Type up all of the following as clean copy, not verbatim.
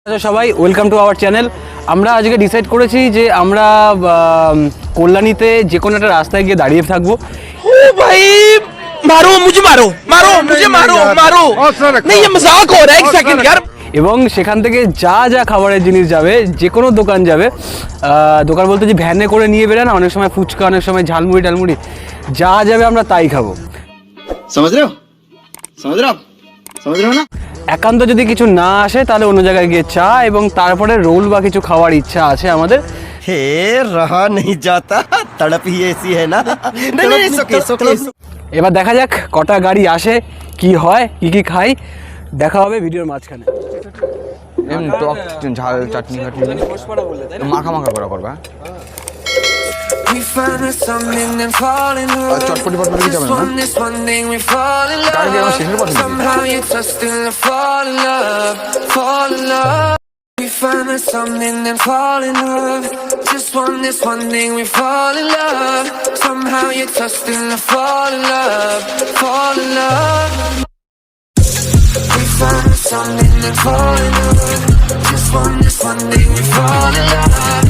সবাই welcome to our channel. আমরা আজকে ডিসাইড করেছি যে আমরা কল্যাণীতে যে কোনো একটা রাস্তায় গিয়ে দাঁড়িয়ে থাকবো। ओ भाई मारो मुझे मारो मारो मुझे मारो मारो नहीं ये मजाक हो रहा है एक सेकंड यार। এবং সেখান থেকে যা যা খাবারের জিনিস যাবে, যে কোনো দোকান যাবে, দোকান বলতে যে ভ্যানে করে নিয়ে বেরোয় না, অনেক সময় ফুচকা, অনেক সময় ঝালমুড়ি টালমুড়ি, যা যাবে আমরা তাই খাবো। समझ रहे हो समझ रहे हो ना। একান্ত যদি কিছু না আসে তাহলে অন্য জায়গায় গিয়ে চা এবং তারপরে রোল বা কিছু খাওয়ার ইচ্ছা আছে আমাদের। हे रहा नहीं जाता तड़प ही ऐसी है ना। नहीं नहीं सोके এবার দেখা যাক কটা গাড়ি আসে, কি হয়, কি খাই, দেখা হবে ভিডিওর মাঝখানে। টক ঝাল চাটনি ফাটনি মাখা মাখা করা করবা। চটপটি ফটপটি কি যাবে না? গাড়ি আমার শেষের পথে We find us something and fall in love. Just this one thing, we fall in love. Somehow you touch and I fall in love, fall in love. We find us something and fall in love. Just this one thing, we fall in love.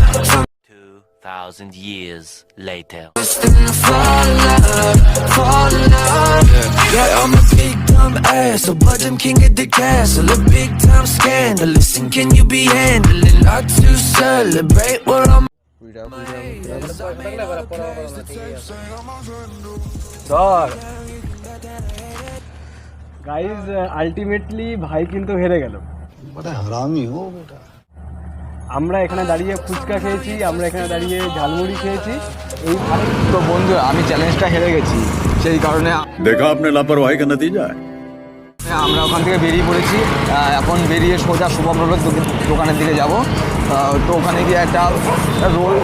2,000 years later. Touch and I fall in love, fall in love. Yeah, I'm a big dumb ass, so but I'm king of the castle. A big time scandal. Listen, can you be handling? Not to celebrate where I'm. Guys ultimately ভাই কিন্তু হেরে গেল। আমরা এখানে দাঁড়িয়ে ফুচকা খেয়েছি, আমরা এখানে দাঁড়িয়ে ঝালমুড়ি খেয়েছি। এই ভাই তো বন্ধু আমি চ্যালেঞ্জটা হেরে গেছি, সেই কারণে देखा आपने लापरवाही का नतीजा है। আমরা ওখান থেকে বেরিয়ে পড়েছি। এখন বেরিয়ে সোজা শুভম রোলের দোকানের দিকে যাব। তো ওখানে গিয়ে একটা role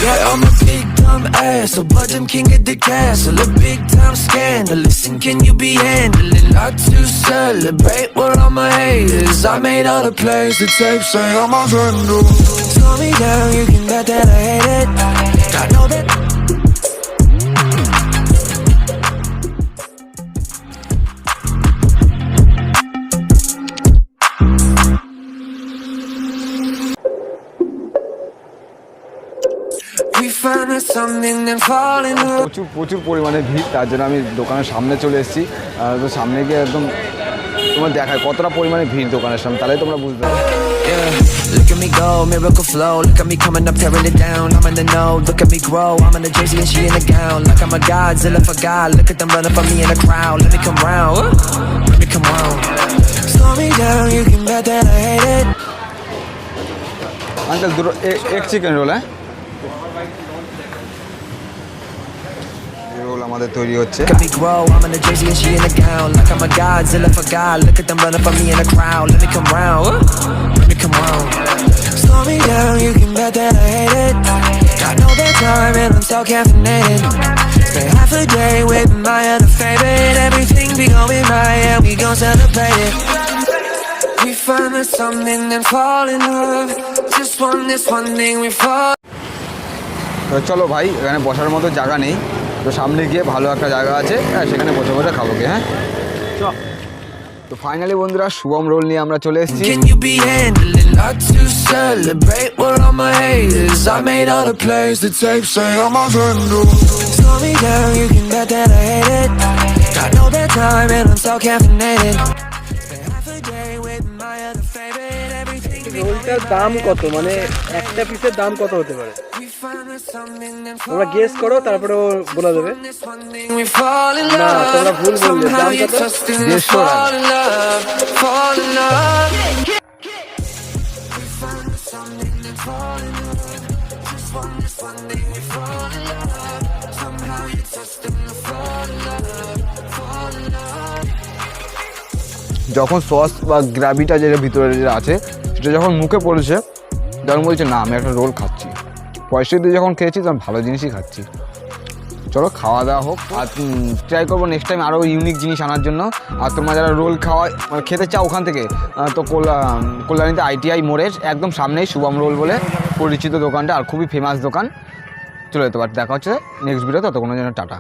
Yeah, I'm a big dumb ass, so but I'm king of the castle. A big time scandal. Listen, can you be handling? Not to celebrate where all my haters. I made all the plays to tape, say I'm a friend. Slow me down, you can bet that I hate it. I know that. We find us something and fall in love. প্রচুর পরিমাণে ভিড়, তার জন্য আমি দোকানের সামনে চলে এসেছি। তো সামনে গিয়ে একদম তোমার দেখায় কতটা পরিমাণে ভিড় দোকানের সামনে, তাহলে তোমরা বুঝতে পারবে। Yeah, look at me go, miracle flow. Look at me coming up, tearing it down. I'm in the know, look at me grow. I'm in a jersey and she in a gown. Like I'm a Godzilla for God. Look at them running for me in a crowd. Let me come round, let me come round. Slow me down, you can bet that I hate it. Uncle দুটো এক chicken roll. Role আমাদের তৈরি হচ্ছে। Look at me grow, I'm in a jersey and she in a gown. Like I'm a Godzilla for God. Look at them running for me in a crowd. Let me come round, let me come round. Slow me down, you can bet that I hate it. Got no bad time and I'm so caffeinated. Stay half a day with my other favorite. Everything be going right and we gon' celebrate it. We find us something and fall in love. Just this one thing, we fall. তো চলো ভাই, এখানে বসার মতো জায়গা নেই, তো সামনে গিয়ে ভালো একটা জায়গা আছে, সেখানে বসে বসে খাবো কি। হ্যাঁ তো ফাইনালি বন্ধুরা শুভম রোল নিয়ে আমরা চলে এসেছি। Can you be handling? Not to celebrate where all my haters. I made all the plays to tape, say I'm a friend. Slow me down, you can bet that I hate it. Got no bad time and I'm so caffeinated. Spend half a day with my other favorite. Everything রোলটার দাম কত, মানে একটা পিসের দাম কত হতে পারে we find us something and তোমরা গেস করো, তারপরে ও বলে দেবে। this one thing, we fall in না, love. তোমরা ভুল বললে। Somehow দাম you কত? touched and I fall in love, fall in love. We find us something and fall in love. Just this one thing, we fall in love. Somehow you touched and I fall in love, fall in love. যখন sauce বা গ্রাভিটা যেটা ভিতরে যেটা আছে সেটা যখন মুখে পড়েছে, তখন বলছে না আমি একটা রোল খাচ্ছি। পয়সা দিয়ে যখন খেয়েছি তখন ভালো জিনিসই খাচ্ছি। চলো খাওয়া দাওয়া হোক, আর ট্রাই করবো নেক্সট টাইম আরও ইউনিক জিনিস আনার জন্য। আর তোমরা যারা রোল খাওয়া মানে খেতে চাও ওখান থেকে, তো কল্যাণীতে ITI মোড়ের একদম সামনেই শুভম রোল বলে পরিচিত দোকানটা, আর খুবই ফেমাস দোকান। চলে যেতে পারে। দেখা হচ্ছে নেক্সট ভিডিও, ততক্ষণের জন্য টাটা।